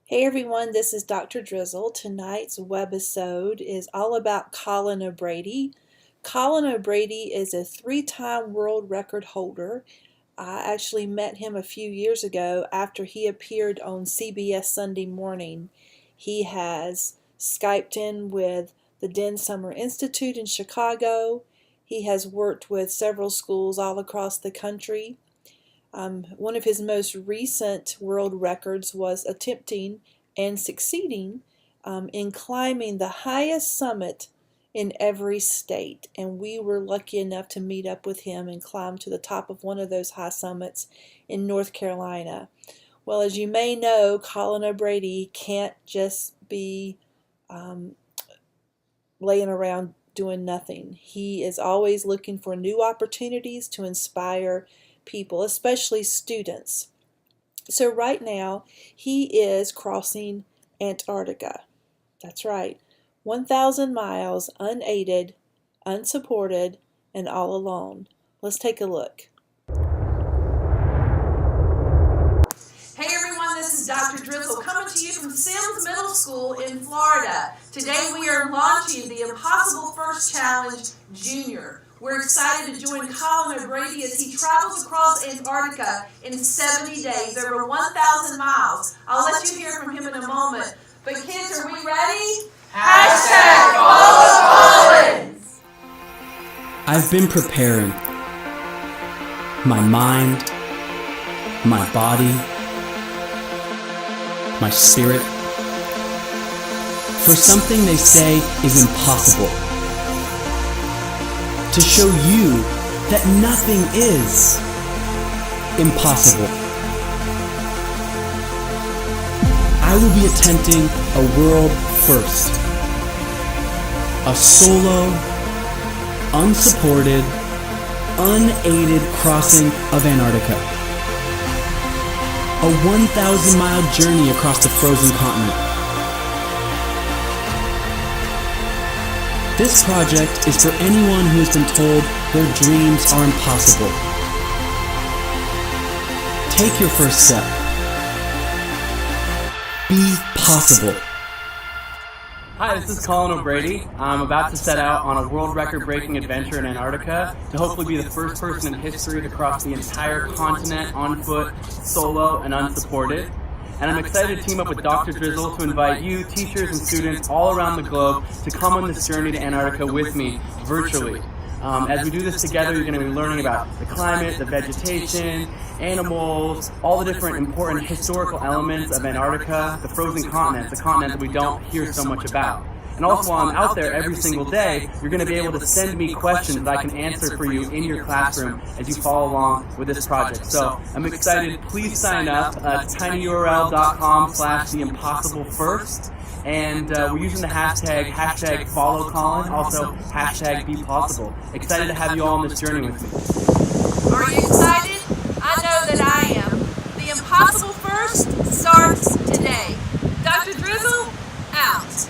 Hey everyone, this is Dr. Drizzle. Tonight's webisode is all about Colin O'Brady. Colin O'Brady is a 3-time world record holder. I actually met him a few years ago after he appeared on CBS Sunday Morning. He has Skyped in with the Den Summer Institute in Chicago. He has worked with several schools all across the country. One of his most recent world records was attempting and succeeding in climbing the highest summit in every state. And we were lucky enough to meet up with him and climb to the top of one of those high summits in North Carolina. Well, as you may know, Colin O'Brady can't just be laying around doing nothing. He is always looking for new opportunities to inspire people, especially students. So right now, he is crossing Antarctica. That's right, 1,000 miles unaided, unsupported, and all alone. Let's take a look. Hey everyone, this is Dr. Drizzle coming to you from Sims Middle School in Florida. Today we are launching the Impossible First Challenge Junior. We're excited to join Colin O'Brady as he travels across Antarctica in 70 days, over 1,000 miles. I'll let you hear from him in a moment. But kids, are we ready? #FollowCollins! I've been preparing my mind, my body, my spirit for something they say is impossible. To show you that nothing is impossible. I will be attempting a world first. A solo, unsupported, unaided crossing of Antarctica. A 1,000-mile journey across the frozen continent. This project is for anyone who has been told their dreams are impossible. Take your first step. Be possible. Hi, this is Colin O'Brady. I'm about to set out on a world record-breaking adventure in Antarctica to hopefully be the first person in history to cross the entire continent on foot, solo, and unsupported. And I'm excited to team up with Dr. Drizzle to invite you, teachers and students all around the globe to come on this journey to Antarctica with me, virtually. As we do this together, you're going to be learning about the climate, the vegetation, animals, all the different important historical elements of Antarctica, the frozen continent, the continent that we don't hear so much about. And also, while I'm out there every single day, you're going to be able to send me questions that I can answer for you in your classroom as you follow along with this project. So I'm excited. Please sign up. tinyurl.com/theimpossiblefirst. And we're using the hashtag #FollowColin, also #BePossible. Excited to have you all on this journey with me. Are you excited? I know that I am. The Impossible First starts today. Dr. Drizzle, out.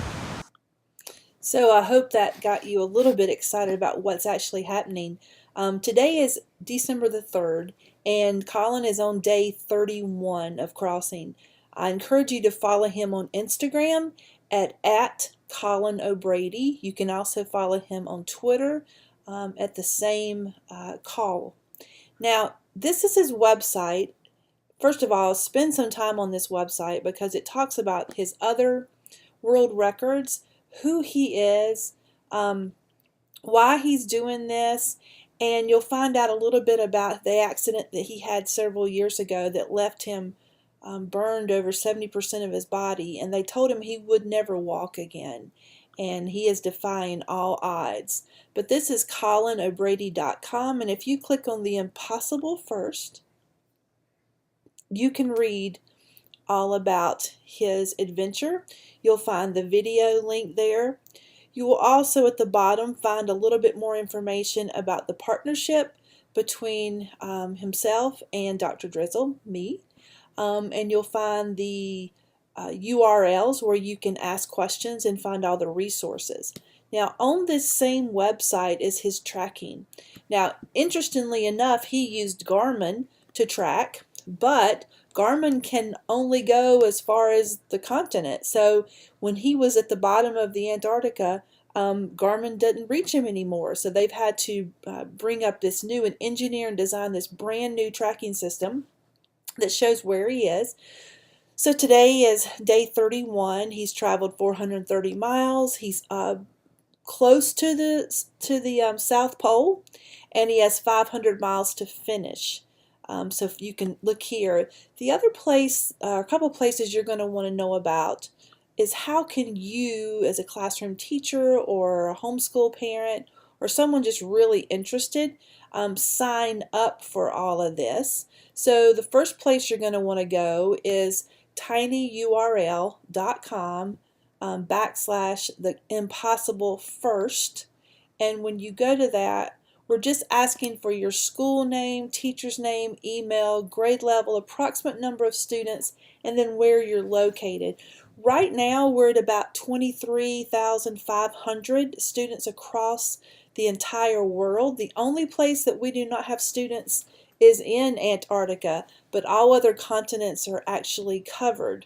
So I hope that got you a little bit excited about what's actually happening. Today is December the 3rd, and Colin is on day 31 of crossing. I encourage you to follow him on Instagram at Colin O'Brady. You can also follow him on Twitter at the same call. Now, this is his website. First of all, spend some time on this website because it talks about his other world records, who he is, why he's doing this, and you'll find out a little bit about the accident that he had several years ago that left him burned over 70% of his body, and they told him he would never walk again, and he is defying all odds. But this is ColinO'Brady.com, and if you click on the Impossible First, you can read all about his adventure. You'll find the video link there. You will also at the bottom find a little bit more information about the partnership between himself and Dr. Drizzle, me. And you'll find the URLs where you can ask questions and find all the resources. Now, on this same website is his tracking. Now, interestingly enough, he used Garmin to track, but Garmin can only go as far as the continent. So when he was at the bottom of the Antarctica, Garmin didn't reach him anymore. So they've had to bring up this new and engineer and design this brand new tracking system that shows where he is. So today is day 31. He's traveled 430 miles. He's close to the South Pole, and he has 500 miles to finish. So if you can look here, the other place, a couple places you're going to want to know about is how can you, as a classroom teacher or a homeschool parent or someone just really interested, sign up for all of this. So the first place you're going to want to go is tinyurl.com / the impossible first, and when you go to that, we're just asking for your school name, teacher's name, email, grade level, approximate number of students, and then where you're located. Right now we're at about 23,500 students across the entire world. The only place that we do not have students is in Antarctica, but all other continents are actually covered.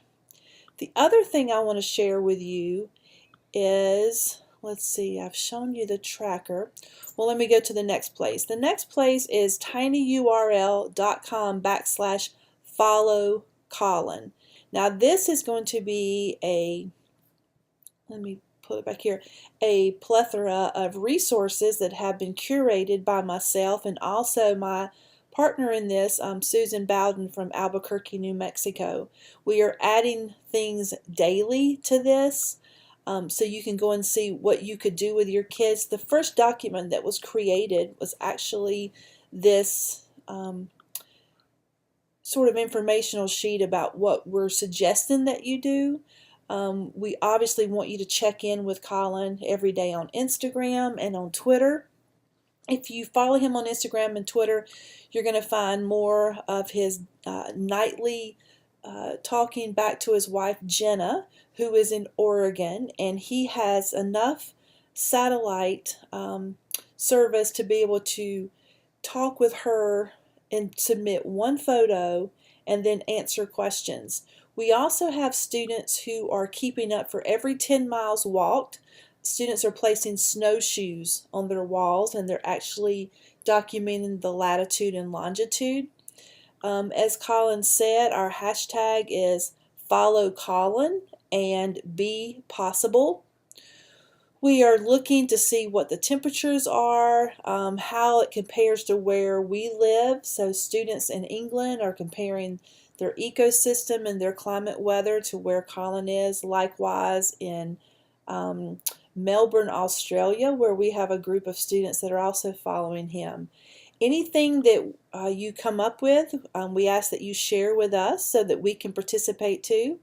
The other thing I want to share with you is, let's see, I've shown you the tracker. Well, let me go to the next place. The next place is tinyurl.com / follow Colin. Now this is going to be let me put it back here, a plethora of resources that have been curated by myself and also my partner in this, Susan Bowdoin from Albuquerque, New Mexico. We are adding things daily to this, so you can go and see what you could do with your kids. The first document that was created was actually this sort of informational sheet about what we're suggesting that you do. We obviously want you to check in with Colin every day on Instagram and on Twitter. If you follow him on Instagram and Twitter, you're going to find more of his nightly talking back to his wife Jenna, who is in Oregon, and he has enough satellite service to be able to talk with her and submit one photo and then answer questions. We also have students who are keeping up for every 10 miles walked. Students are placing snowshoes on their walls, and they're actually documenting the latitude and longitude. As Colin said, our hashtag is follow Colin and be possible. We are looking to see what the temperatures are, how it compares to where we live. So students in England are comparing their ecosystem and their climate weather to where Colin is. Likewise in Melbourne, Australia, where we have a group of students that are also following him. Anything that you come up with, we ask that you share with us so that we can participate too.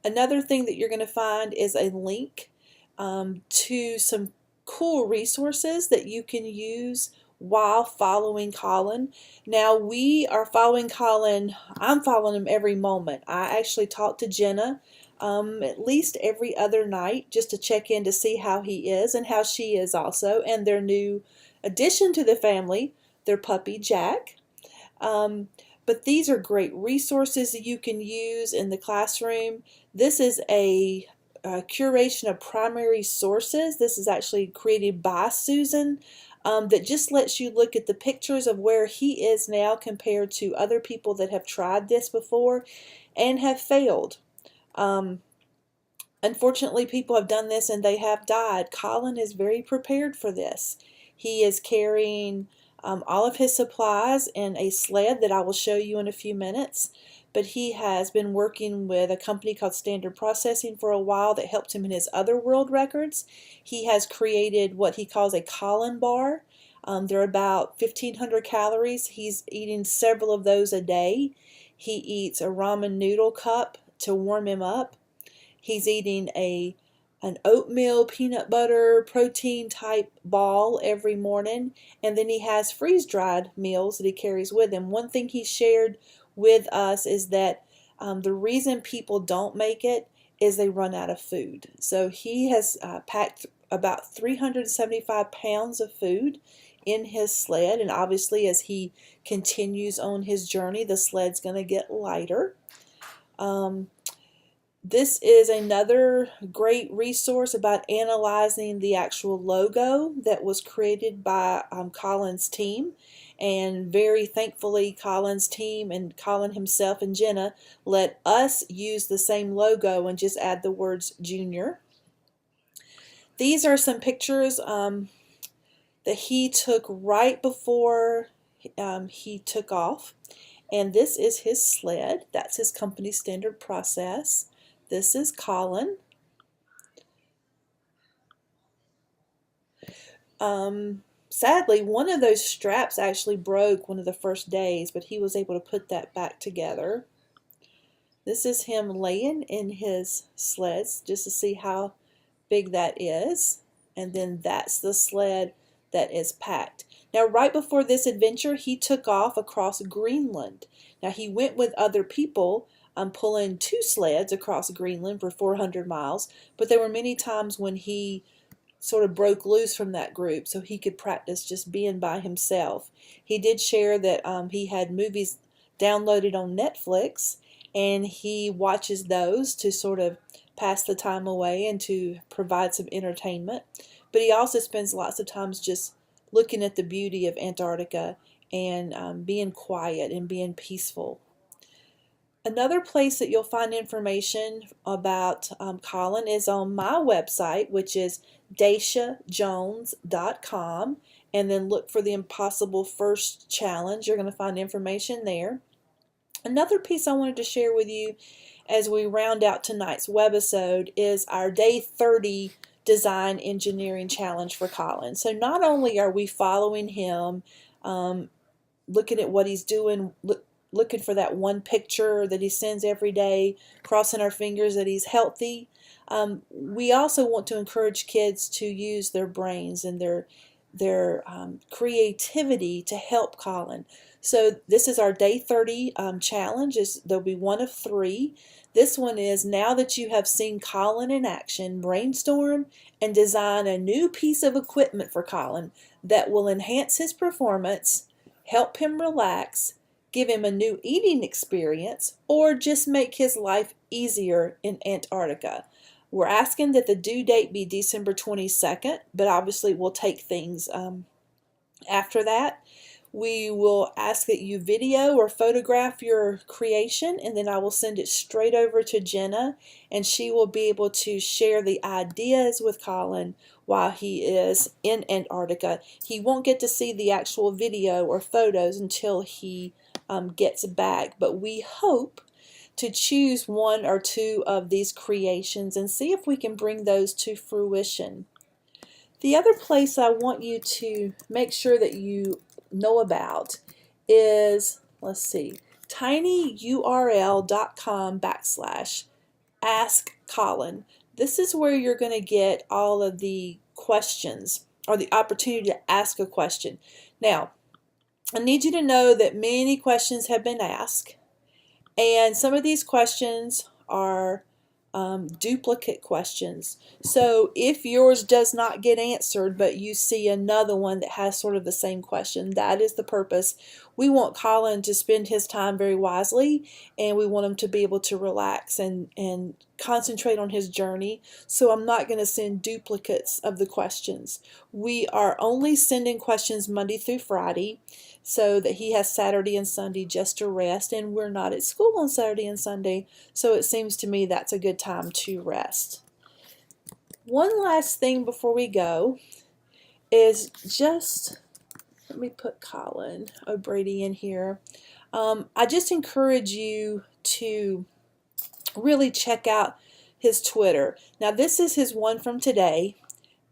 Another thing that you're going to find is a link to some cool resources that you can use while following Colin. Now we are following Colin, I'm following him every moment. I actually talk to Jenna at least every other night just to check in to see how he is and how she is also, and their new addition to the family, their puppy Jack. But these are great resources that you can use in the classroom. This is a curation of primary sources. This is actually created by Susan that just lets you look at the pictures of where he is now compared to other people that have tried this before and have failed. Unfortunately, people have done this and they have died. Colin is very prepared for this. He is carrying all of his supplies in a sled that I will show you in a few minutes. But he has been working with a company called Standard Processing for a while that helped him in his other world records. He has created what he calls a Colin bar. They're about 1,500 calories. He's eating several of those a day. He eats a ramen noodle cup to warm him up. He's eating an oatmeal, peanut butter, protein type ball every morning. And then he has freeze-dried meals that he carries with him. One thing he shared with us is that the reason people don't make it is they run out of food. So he has packed about 375 pounds of food in his sled, and obviously as he continues on his journey, the sled's going to get lighter. This is another great resource about analyzing the actual logo that was created by Colin's team. And very thankfully, Colin's team and Colin himself and Jenna let us use the same logo and just add the words Junior. These are some pictures that he took right before he took off. And this is his sled. That's his company standard process. This is Colin. Sadly, one of those straps actually broke one of the first days, but he was able to put that back together. This is him laying in his sleds just to see how big that is. And then that's the sled that is packed. Now, right before this adventure, he took off across Greenland. Now, he went with other people pulling 2 sleds across Greenland for 400 miles, but there were many times when he sort of broke loose from that group so he could practice just being by himself. He did share that he had movies downloaded on Netflix, and he watches those to sort of pass the time away and to provide some entertainment. But he also spends lots of times just looking at the beauty of Antarctica and being quiet and being peaceful. Another place that you'll find information about Colin is on my website, which is daciajones.com, and then look for the Impossible First Challenge. You're going to find information there. Another piece I wanted to share with you as we round out tonight's webisode is our Day 30 Design Engineering Challenge for Colin. So not only are we following him, looking at what he's doing, looking for that one picture that he sends every day, crossing our fingers that he's healthy. We also want to encourage kids to use their brains and their creativity to help Colin. So this is our Day 30 challenge. There'll be one of 3. This one is, now that you have seen Colin in action, brainstorm and design a new piece of equipment for Colin that will enhance his performance, help him relax, give him a new eating experience, or just make his life easier in Antarctica. We're asking that the due date be December 22nd, but obviously we'll take things after that. We will ask that you video or photograph your creation, and then I will send it straight over to Jenna, and she will be able to share the ideas with Colin while he is in Antarctica. He won't get to see the actual video or photos until he gets back, but we hope to choose 1 or 2 of these creations and see if we can bring those to fruition. The other place I want you to make sure that you know about is, let's see, tinyurl.com/askcolin. This is where you're going to get all of the questions, or the opportunity to ask a question. Now, I need you to know that many questions have been asked, and some of these questions are duplicate questions. So if yours does not get answered, but you see another one that has sort of the same question, that is the purpose. We want Colin to spend his time very wisely, and we want him to be able to relax and concentrate on his journey. So I'm not going to send duplicates of the questions. We are only sending questions Monday through Friday, so that he has Saturday and Sunday just to rest, and we're not at school on Saturday and Sunday, so it seems to me that's a good time to rest. One last thing before we go is just, let me put Colin OBrady in here. I just encourage you to really check out his Twitter. Now, this is his one from today,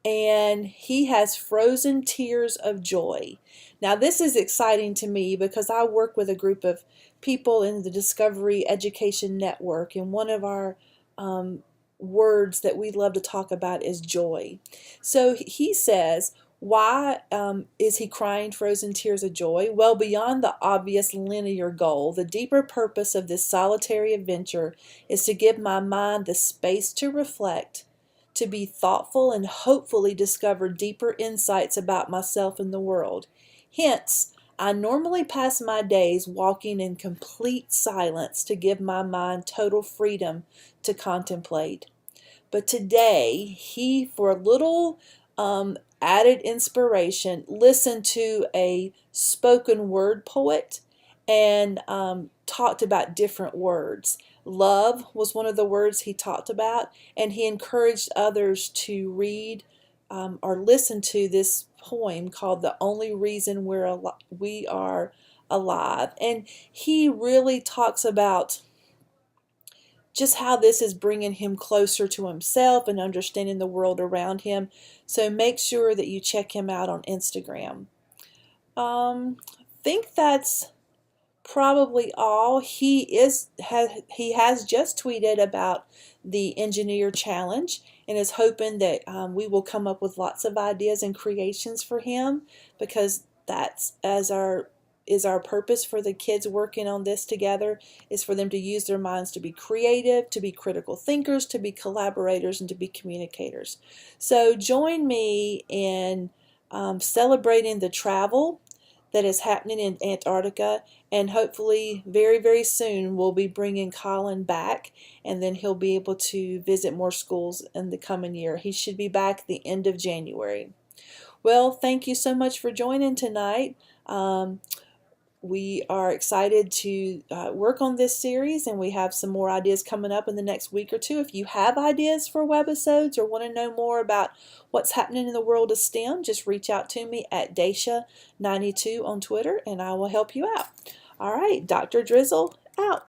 and he has frozen tears of joy. Now, this is exciting to me because I work with a group of people in the Discovery Education Network, and one of our words that we love to talk about is joy. So he says, why is he crying frozen tears of joy? Well, beyond the obvious linear goal, the deeper purpose of this solitary adventure is to give my mind the space to reflect, to be thoughtful and hopefully discover deeper insights about myself and the world. Hence, I normally pass my days walking in complete silence to give my mind total freedom to contemplate. But today, he, for a little added inspiration, listened to a spoken word poet and talked about different words. Love was one of the words he talked about, and he encouraged others to read or listen to this poem called "The Only Reason We Are Alive." And he really talks about just how this is bringing him closer to himself and understanding the world around him. So make sure that you check him out on Instagram. I think that's probably all. He has just tweeted about the Engineer Challenge and is hoping that we will come up with lots of ideas and creations for him, because that's is our purpose for the kids working on this together, is for them to use their minds to be creative, to be critical thinkers, to be collaborators, and to be communicators. So join me in celebrating the travel that is happening in Antarctica, and hopefully very, very soon we'll be bringing Colin back, and then he'll be able to visit more schools in the coming year. He should be back the end of January. Well, thank you so much for joining tonight. We are excited to work on this series, and we have some more ideas coming up in the next week or two. If you have ideas for webisodes or want to know more about what's happening in the world of STEM, just reach out to me at Daisha92 on Twitter, and I will help you out. All right, Dr. Drizzle out.